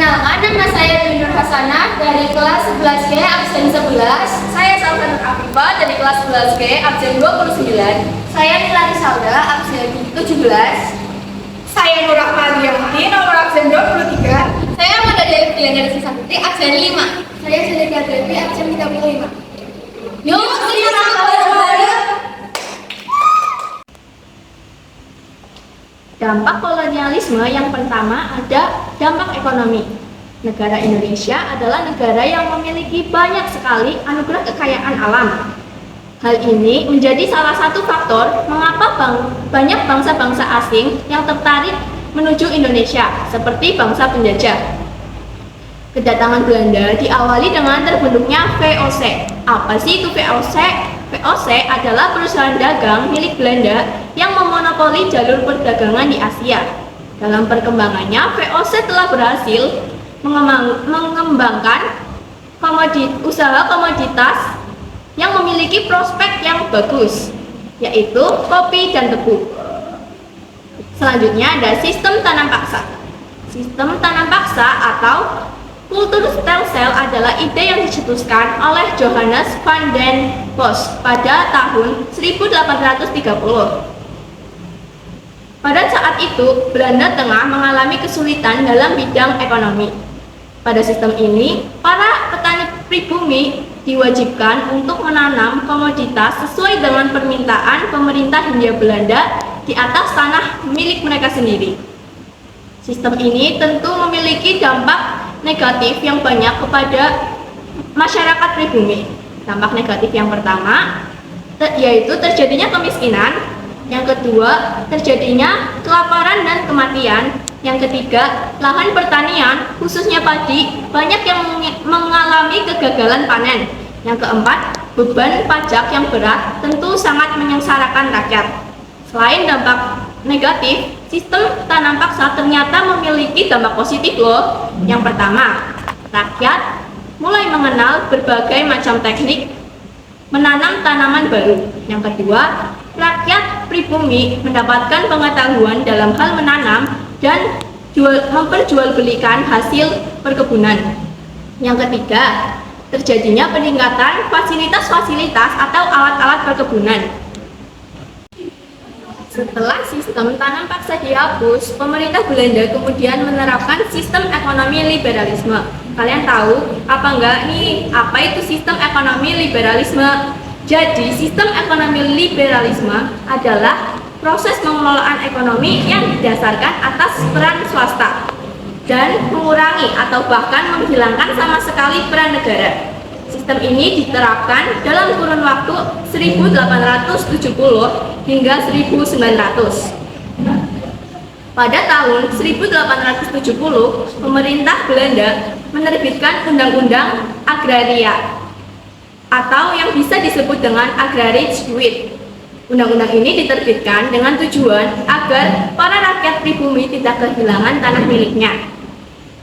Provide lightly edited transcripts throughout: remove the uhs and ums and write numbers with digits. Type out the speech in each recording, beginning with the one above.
Perkenalkan, nama saya Dwi Nur Hasanah dari kelas 11G absen 11. Saya Salsa Afifah dari kelas 11G absen 29. Saya Milani Salda absen 17. Saya Nur Rahmadianti nomor absen 23. Saya Mada Dewi Pilihan Sisa Putri absen 5. Saya Sedeka Dewi absen 35. Yuk, kita berbahagia. Dampak kolonialisme yang pertama ada dampak ekonomi. Negara Indonesia adalah negara yang memiliki banyak sekali anugerah kekayaan alam. Hal ini menjadi salah satu faktor mengapa banyak bangsa-bangsa asing yang tertarik menuju Indonesia, seperti bangsa penjajah. Kedatangan Belanda diawali dengan terbentuknya VOC. Apa sih itu VOC? VOC adalah perusahaan dagang milik Belanda yang memonopoli jalur perdagangan di Asia. Dalam perkembangannya, VOC telah berhasil mengembangkan usaha komoditas yang memiliki prospek yang bagus, yaitu kopi dan tebu. Selanjutnya ada sistem tanam paksa. Sistem tanam paksa atau kultur stem cell adalah ide yang dicetuskan oleh Johannes van den Bosch pada tahun 1830. Pada saat itu, Belanda tengah mengalami kesulitan dalam bidang ekonomi. Pada sistem ini, para petani pribumi diwajibkan untuk menanam komoditas sesuai dengan permintaan pemerintah Hindia Belanda di atas tanah milik mereka sendiri. Sistem ini tentu memiliki dampak negatif yang banyak kepada masyarakat pribumi. Dampak negatif yang pertama yaitu terjadinya kemiskinan, yang kedua terjadinya kelaparan dan kematian, yang ketiga lahan pertanian khususnya padi banyak yang mengalami kegagalan panen, yang keempat beban pajak yang berat tentu sangat menyengsarakan rakyat. Selain dampak negatif, sistem tanam paksa ternyata memiliki dampak positif loh. Yang pertama, rakyat mulai mengenal berbagai macam teknik menanam tanaman baru. Yang kedua, rakyat pribumi mendapatkan pengetahuan dalam hal menanam dan memperjualbelikan hasil perkebunan. Yang ketiga, terjadinya peningkatan fasilitas-fasilitas atau alat-alat perkebunan. Setelah sistem tanam paksa dihapus, pemerintah Belanda kemudian menerapkan sistem ekonomi liberalisme. Kalian tahu apa enggak nih, apa itu sistem ekonomi liberalisme? Jadi, sistem ekonomi liberalisme adalah proses pengelolaan ekonomi yang didasarkan atas peran swasta dan mengurangi atau bahkan menghilangkan sama sekali peran negara. Sistem ini diterapkan dalam kurun waktu 1870 hingga 1900. Pada tahun 1870, pemerintah Belanda menerbitkan Undang-Undang Agraria atau yang bisa disebut dengan Agrarisch Wet. Undang-undang ini diterbitkan dengan tujuan agar para rakyat pribumi tidak kehilangan tanah miliknya.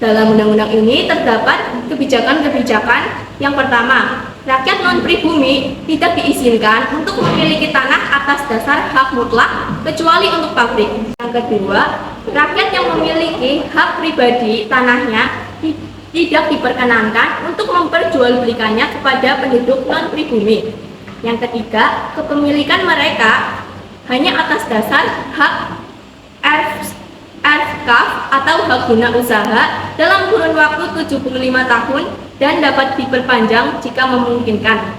Dalam undang-undang ini terdapat kebijakan-kebijakan. Yang pertama, rakyat non-pribumi tidak diizinkan untuk memiliki tanah atas dasar hak mutlak kecuali untuk pabrik. Yang kedua, rakyat yang memiliki hak pribadi tanahnya tidak diperkenankan untuk memperjualbelikannya kepada penduduk non-pribumi. Yang ketiga, kepemilikan mereka hanya atas dasar hak erfkaf atau hak guna usaha dalam kurun waktu 75 tahun dan dapat diperpanjang jika memungkinkan.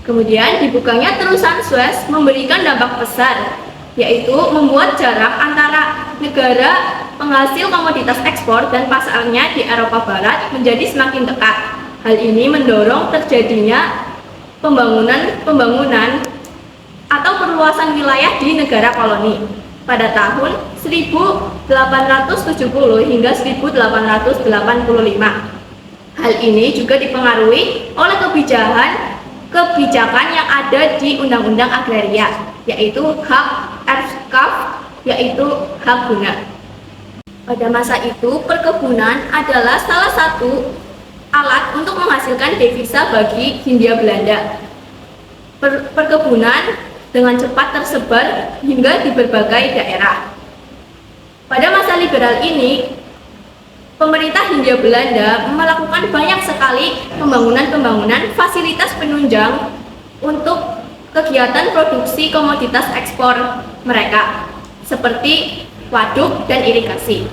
Kemudian dibukanya terusan Suez memberikan dampak besar, yaitu membuat jarak antara negara penghasil komoditas ekspor dan pasarnya di Eropa Barat menjadi semakin dekat. Hal ini mendorong terjadinya pembangunan atau perluasan wilayah di negara koloni. Pada tahun 1870 hingga 1885. Hal ini juga dipengaruhi oleh kebijakan yang ada di Undang-Undang Agraria, yaitu hak erfkaf, yaitu hak guna. Pada masa itu, perkebunan adalah salah satu alat untuk menghasilkan devisa bagi Hindia Belanda. Perkebunan dengan cepat tersebar hingga di berbagai daerah. Pada masa liberal ini, Pemerintah Hindia Belanda melakukan banyak sekali pembangunan fasilitas penunjang untuk kegiatan produksi komoditas ekspor mereka, seperti waduk dan irigasi.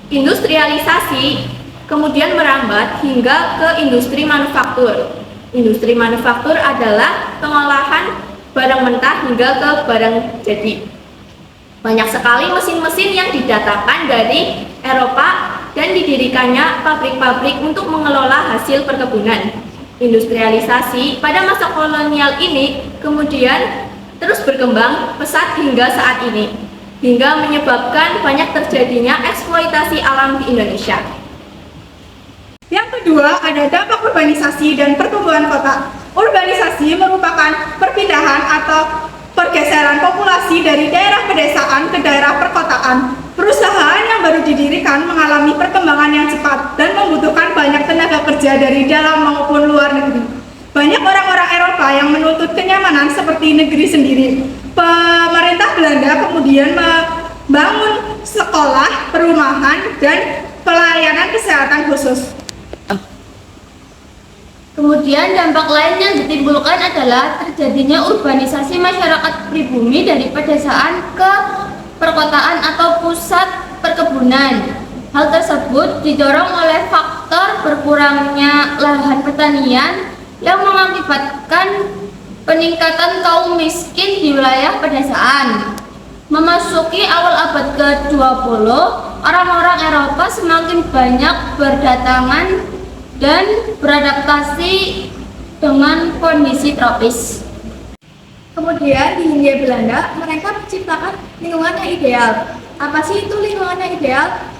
Industrialisasi kemudian merambat hingga ke industri manufaktur. Industri manufaktur adalah pengolahan barang mentah hingga ke barang jadi. Banyak sekali mesin-mesin yang didatangkan dari Eropa dan didirikannya pabrik-pabrik untuk mengelola hasil perkebunan. Industrialisasi pada masa kolonial ini kemudian terus berkembang pesat hingga saat ini, hingga menyebabkan banyak terjadinya eksploitasi alam di Indonesia. Yang kedua, ada dampak urbanisasi dan pertumbuhan kota. Urbanisasi merupakan perpindahan atau pergeseran populasi dari daerah pedesaan ke daerah perkotaan. Perusahaan yang baru didirikan mengalami perkembangan yang cepat dan membutuhkan banyak tenaga kerja dari dalam maupun luar negeri. Banyak orang-orang Eropa yang menuntut kenyamanan seperti negeri sendiri. Pemerintah Belanda kemudian membangun sekolah, perumahan, dan pelayanan kesehatan khusus. Kemudian dampak lain yang ditimbulkan adalah terjadinya urbanisasi masyarakat pribumi dari pedesaan ke perkotaan atau pusat perkebunan. Hal tersebut didorong oleh faktor berkurangnya lahan pertanian yang mengakibatkan peningkatan kaum miskin di wilayah pedesaan. Memasuki awal abad ke-20, orang-orang Eropa semakin banyak berdatangan dan beradaptasi dengan kondisi tropis. Kemudian di Hindia Belanda, mereka menciptakan lingkungan yang ideal. Apa sih itu lingkungan yang ideal?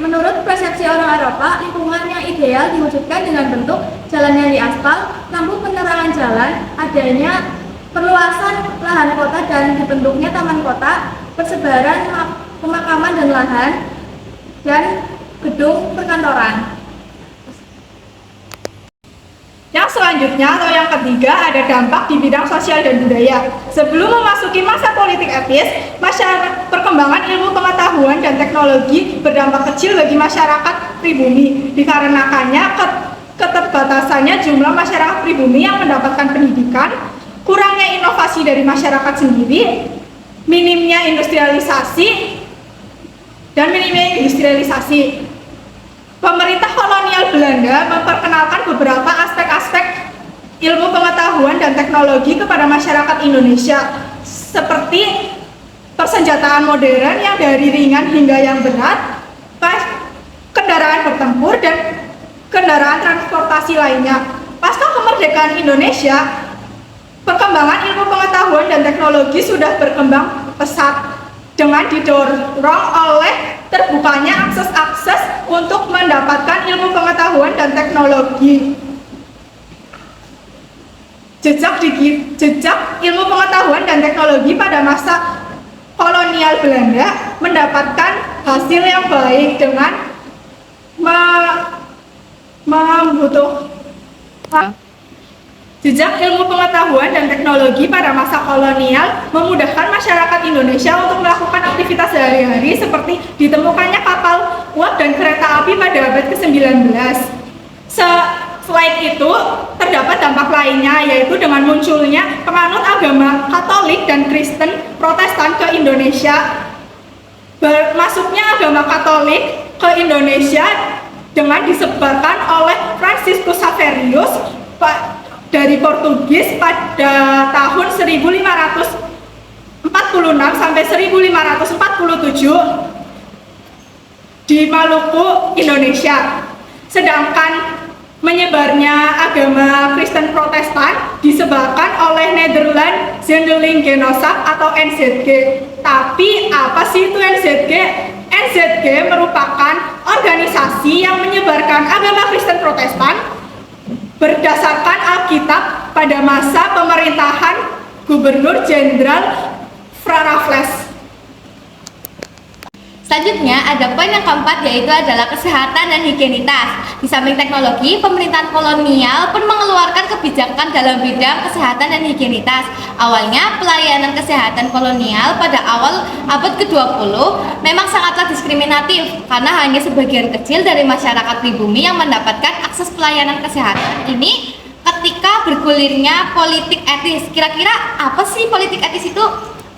Menurut persepsi orang Eropa, lingkungan yang ideal diwujudkan dengan bentuk jalan yang diaspal, lampu penerangan jalan, adanya perluasan lahan kota dan dibentuknya taman kota, persebaran pemakaman dan lahan, dan gedung perkantoran. Yang selanjutnya atau yang ketiga ada dampak di bidang sosial dan budaya. Sebelum memasuki masa politik etis, perkembangan ilmu pengetahuan dan teknologi berdampak kecil bagi masyarakat pribumi. Dikarenakannya keterbatasannya jumlah masyarakat pribumi yang mendapatkan pendidikan, kurangnya inovasi dari masyarakat sendiri, minimnya industrialisasi. Pemerintah kolonial Belanda memperkenalkan beberapa aspek-aspek ilmu pengetahuan dan teknologi kepada masyarakat Indonesia, seperti persenjataan modern yang dari ringan hingga yang berat, kendaraan bertempur, dan kendaraan transportasi lainnya. Pasca kemerdekaan Indonesia, perkembangan ilmu pengetahuan dan teknologi sudah berkembang pesat dengan didorong oleh terbukanya akses untuk mendapatkan ilmu pengetahuan dan teknologi. Jejak ilmu pengetahuan dan teknologi pada masa kolonial Belanda mendapatkan hasil yang baik dengan Jejak ilmu pengetahuan dan teknologi pada masa kolonial memudahkan masyarakat Indonesia untuk melakukan aktivitas sehari-hari seperti ditemukannya kapal uap dan kereta api pada abad ke-19. Selain itu, terdapat dampak lainnya, yaitu dengan munculnya penganut agama Katolik dan Kristen Protestan ke Indonesia. Masuknya agama Katolik ke Indonesia dengan disebarkan oleh Franciscus Xaverius dari Portugis pada tahun 1546 sampai 1547 di Maluku, Indonesia. Sedangkan menyebarnya agama Kristen Protestan disebabkan oleh Nederland Zendelingenootschap atau NZG. Tapi apa sih itu NZG? NZG merupakan organisasi yang menyebarkan agama Kristen Protestan berdasarkan Alkitab pada masa pemerintahan Gubernur Jenderal Frans Raffles. Selanjutnya ada poin yang keempat, yaitu adalah kesehatan dan higienitas. Di samping teknologi, pemerintahan kolonial pun mengeluarkan kebijakan dalam bidang kesehatan dan higienitas. Awalnya pelayanan kesehatan kolonial pada awal abad ke-20 memang sangatlah diskriminatif karena hanya sebagian kecil dari masyarakat pribumi yang mendapatkan akses pelayanan kesehatan ini. Ketika bergulirnya politik etis, kira-kira apa sih politik etis itu?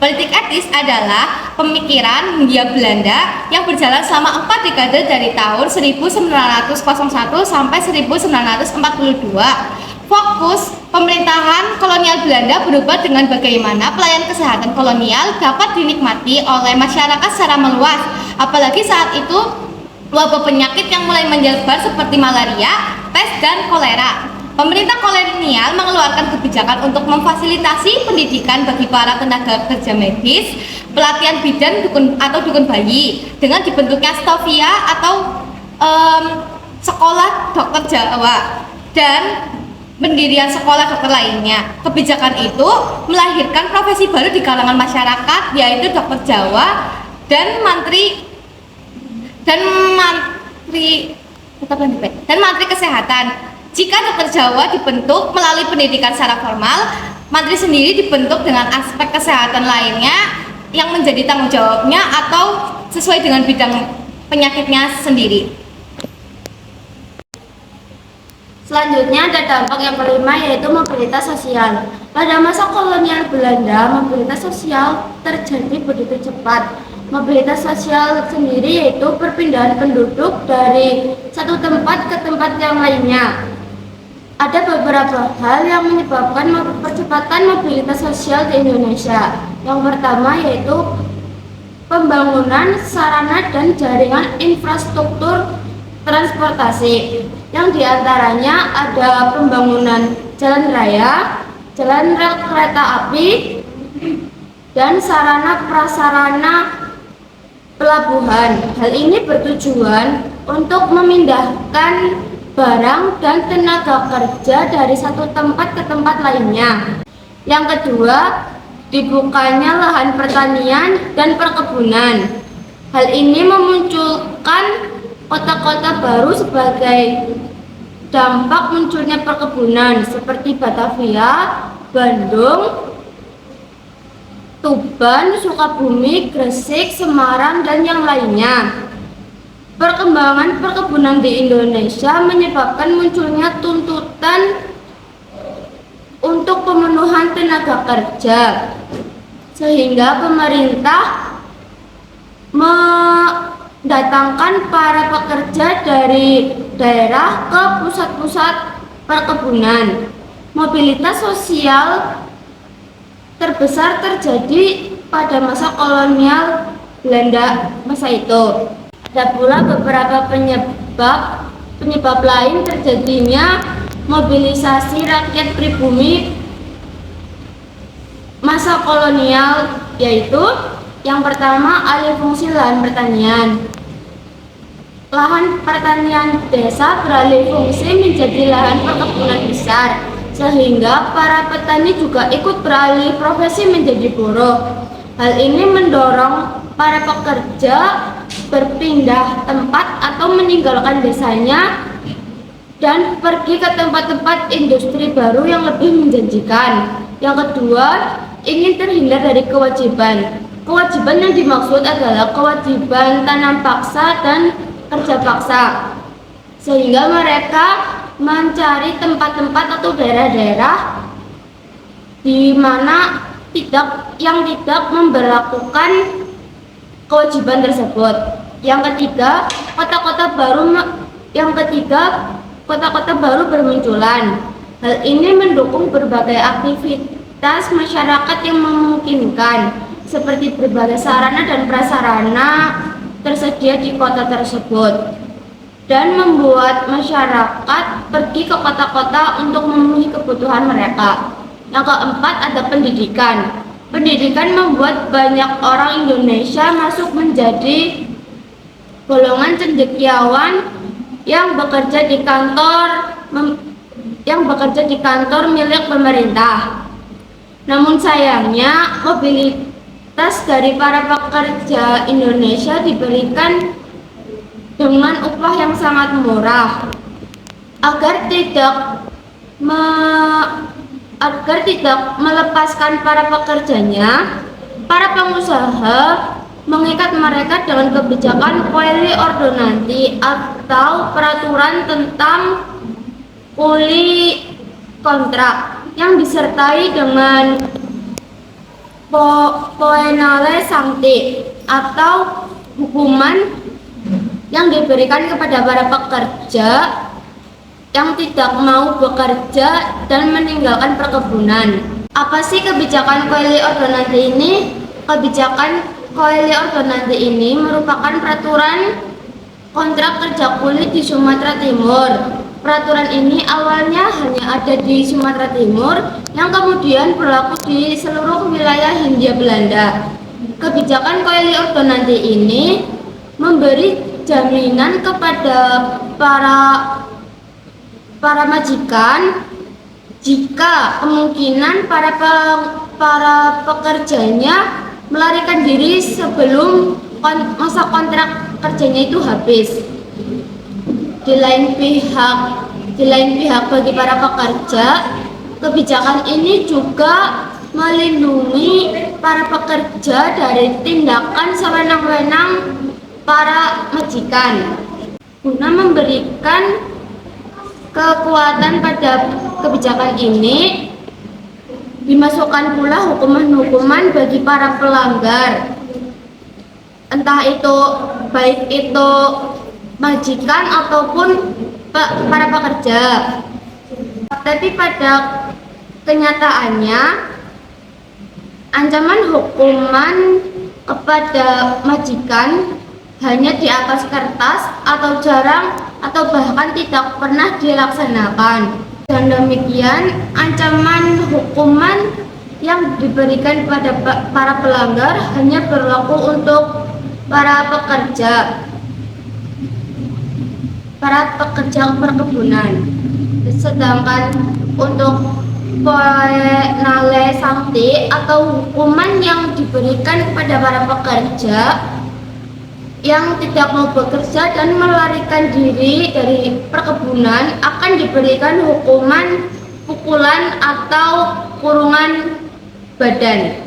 Politik etis adalah pemikiran Hindia Belanda yang berjalan selama 4 dekade dari tahun 1901 sampai 1942. Fokus pemerintahan kolonial Belanda berubah dengan bagaimana pelayanan kesehatan kolonial dapat dinikmati oleh masyarakat secara meluas. Apalagi saat itu wabah penyakit yang mulai menyebar seperti malaria, pes, dan kolera. Pemerintah kolonial mengeluarkan kebijakan untuk memfasilitasi pendidikan bagi para tenaga kerja medis, pelatihan bidan dukun bayi, dengan dibentuknya Stovia atau sekolah dokter Jawa dan pendirian sekolah dokter lainnya. Kebijakan itu melahirkan profesi baru di kalangan masyarakat, yaitu dokter Jawa dan mantri kesehatan. Jika dokter Jawa dibentuk melalui pendidikan secara formal, mantri sendiri dibentuk dengan aspek kesehatan lainnya yang menjadi tanggung jawabnya atau sesuai dengan bidang penyakitnya sendiri. Selanjutnya ada dampak yang kelima, yaitu mobilitas sosial. Pada masa kolonial Belanda, mobilitas sosial terjadi begitu cepat. Mobilitas sosial sendiri yaitu perpindahan penduduk dari satu tempat ke tempat yang lainnya. Ada beberapa hal yang menyebabkan percepatan mobilitas sosial di Indonesia. Yang pertama yaitu pembangunan sarana dan jaringan infrastruktur transportasi, yang diantaranya ada pembangunan jalan raya, jalan rel kereta api, dan sarana prasarana pelabuhan. Hal ini bertujuan untuk memindahkan barang dan tenaga kerja dari satu tempat ke tempat lainnya. Yang kedua, dibukanya lahan pertanian dan perkebunan. Hal ini memunculkan kota-kota baru sebagai dampak munculnya perkebunan seperti Batavia, Bandung, Tuban, Sukabumi, Gresik, Semarang, dan yang lainnya. Perkembangan perkebunan di Indonesia menyebabkan munculnya tuntutan untuk pemenuhan tenaga kerja, sehingga pemerintah mendatangkan para pekerja dari daerah ke pusat-pusat perkebunan. Mobilitas sosial terbesar terjadi pada masa kolonial Belanda masa itu. Ada pula beberapa penyebab lain terjadinya mobilisasi rakyat pribumi masa kolonial, yaitu yang pertama, alih fungsi lahan pertanian. Lahan pertanian desa beralih fungsi menjadi lahan perkebunan besar, sehingga para petani juga ikut beralih profesi menjadi buruh. Hal ini mendorong para pekerja berpindah tempat atau meninggalkan desanya dan pergi ke tempat-tempat industri baru yang lebih menjanjikan. Yang kedua, ingin terhindar dari kewajiban. Kewajiban yang dimaksud adalah kewajiban tanam paksa dan kerja paksa, sehingga mereka mencari tempat-tempat atau daerah-daerah di mana tidak memberlakukan kewajiban tersebut. Yang ketiga, kota-kota baru bermunculan. Hal ini mendukung berbagai aktivitas masyarakat yang memungkinkan, seperti berbagai sarana dan prasarana tersedia di kota tersebut, dan membuat masyarakat pergi ke kota-kota untuk memenuhi kebutuhan mereka. Yang keempat, ada pendidikan. Pendidikan membuat banyak orang Indonesia masuk menjadi golongan cendekiawan yang bekerja di kantor milik pemerintah. Namun sayangnya dari para pekerja Indonesia diberikan dengan upah yang sangat murah agar tidak melepaskan para pekerjanya. Para pengusaha mengikat mereka dengan kebijakan Koeli Ordonansi atau peraturan tentang kuli kontrak yang disertai dengan poenale sanksi atau hukuman yang diberikan kepada para pekerja yang tidak mau bekerja dan meninggalkan perkebunan. Apa sih kebijakan Koeli Ordonansi ini? Kebijakan Koeli Ordonansi ini merupakan peraturan kontrak kerja kuli di Sumatera Timur. Peraturan ini awalnya hanya ada di Sumatera Timur yang kemudian berlaku di seluruh wilayah Hindia Belanda. Kebijakan Koeli Ordonansi ini memberi jaminan kepada para majikan jika kemungkinan para pekerjanya melarikan diri sebelum masa kontrak kerjanya itu habis. Di lain pihak bagi para pekerja, kebijakan ini juga melindungi para pekerja dari tindakan sewenang-wenang para majikan. Guna memberikan kekuatan pada kebijakan ini, dimasukkan pula hukuman-hukuman bagi para pelanggar, entah itu baik itu majikan ataupun para pekerja. Tapi pada kenyataannya ancaman hukuman kepada majikan hanya di atas kertas atau jarang atau bahkan tidak pernah dilaksanakan. Dan demikian ancaman hukuman yang diberikan pada para pelanggar hanya berlaku untuk para pekerja perkebunan. Sedangkan untuk poenale sanksi atau hukuman yang diberikan kepada para pekerja yang tidak mau bekerja dan melarikan diri dari perkebunan akan diberikan hukuman pukulan atau kurungan badan.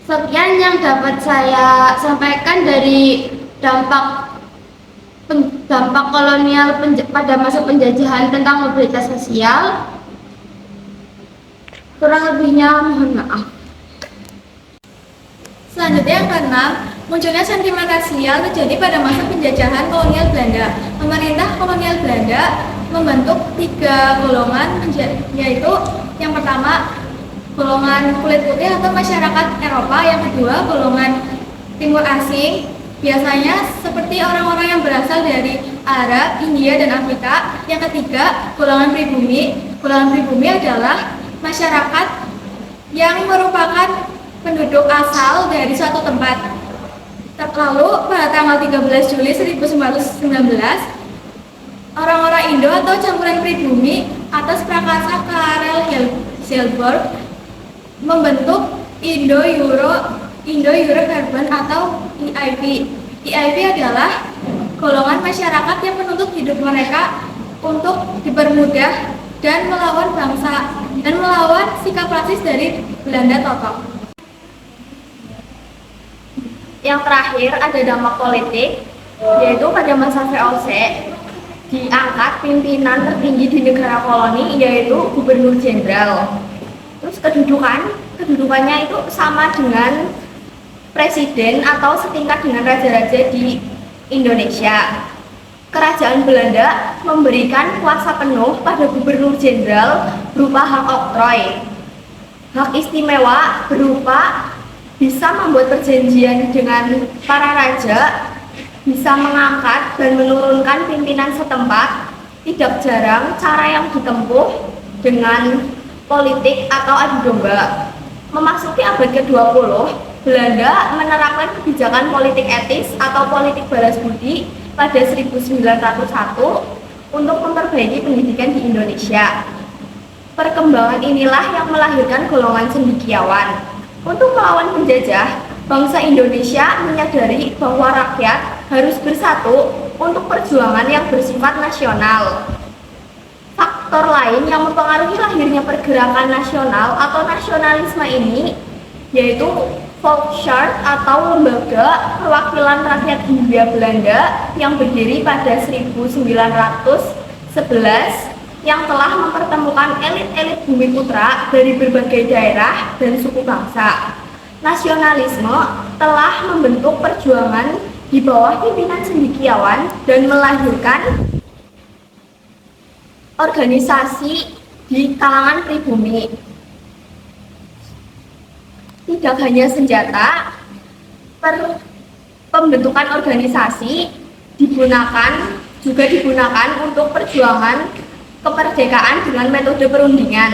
Sekian yang dapat saya sampaikan dari dampak kolonial pada masa penjajahan tentang mobilitas sosial. Kurang lebihnya mohon maaf. Selanjutnya yang keenam, munculnya sentimen rasial terjadi pada masa penjajahan kolonial Belanda. Pemerintah kolonial Belanda membentuk 3 golongan, yaitu yang pertama golongan kulit putih atau masyarakat Eropa, yang kedua golongan timur asing, biasanya seperti orang-orang yang berasal dari Arab, India, dan Afrika. Yang ketiga golongan pribumi. Golongan pribumi adalah masyarakat yang merupakan penduduk asal dari suatu tempat. Lalu pada tanggal 13 Juli 1919, orang-orang Indo atau campuran pribumi atas prakarsa Karel Hilsberg membentuk Indo-Euro-Carbon atau EIP. EIP adalah golongan masyarakat yang menuntut hidup mereka untuk dipermudah dan melawan sikap rasis dari Belanda total. Yang terakhir ada dampak politik, yaitu pada masa VOC diangkat pimpinan tertinggi di negara koloni, yaitu gubernur jenderal. Terus kedudukannya itu sama dengan presiden atau setingkat dengan raja-raja di Indonesia. Kerajaan Belanda memberikan kuasa penuh pada gubernur jenderal berupa hak oktroy. Hak istimewa berupa bisa membuat perjanjian dengan para raja, bisa mengangkat dan menurunkan pimpinan setempat. Tidak jarang cara yang ditempuh dengan politik atau adu domba. Memasuki abad ke-20, Belanda menerapkan kebijakan politik etis atau politik balas budi pada 1901 untuk memperbaiki pendidikan di Indonesia. Perkembangan inilah yang melahirkan golongan cendekiawan. Untuk melawan penjajah, bangsa Indonesia menyadari bahwa rakyat harus bersatu untuk perjuangan yang bersifat nasional. Faktor lain yang mempengaruhi lahirnya pergerakan nasional atau nasionalisme ini yaitu Volksraad atau Lembaga Perwakilan Rakyat Hindia Belanda yang berdiri pada 1911 yang telah mempertemukan elit-elit Bumiputra dari berbagai daerah dan suku bangsa. Nasionalisme telah membentuk perjuangan di bawah pimpinan cendekiawan dan melahirkan organisasi di kalangan pribumi. Tidak hanya senjata, pembentukan organisasi juga digunakan untuk perjuangan kemerdekaan dengan metode perundingan.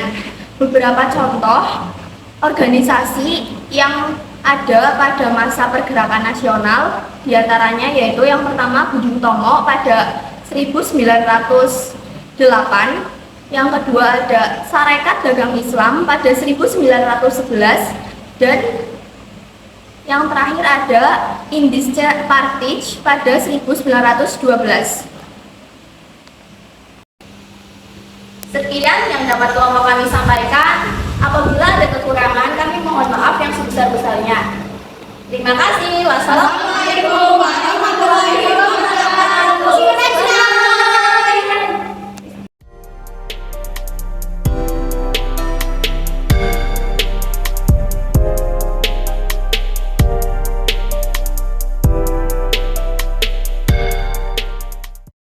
Beberapa contoh organisasi yang ada pada masa pergerakan nasional diantaranya yaitu yang pertama Bujung Tomo pada 1908, yang kedua ada Sarekat Dagang Islam pada 1911, dan yang terakhir ada Indische Partij pada 1912. Sekian yang dapat kelompok kami sampaikan. Apabila ada kekurangan, kami mohon maaf yang sebesar-besarnya. Terima kasih. Wassalamualaikum warahmatullahi wabarakatuh.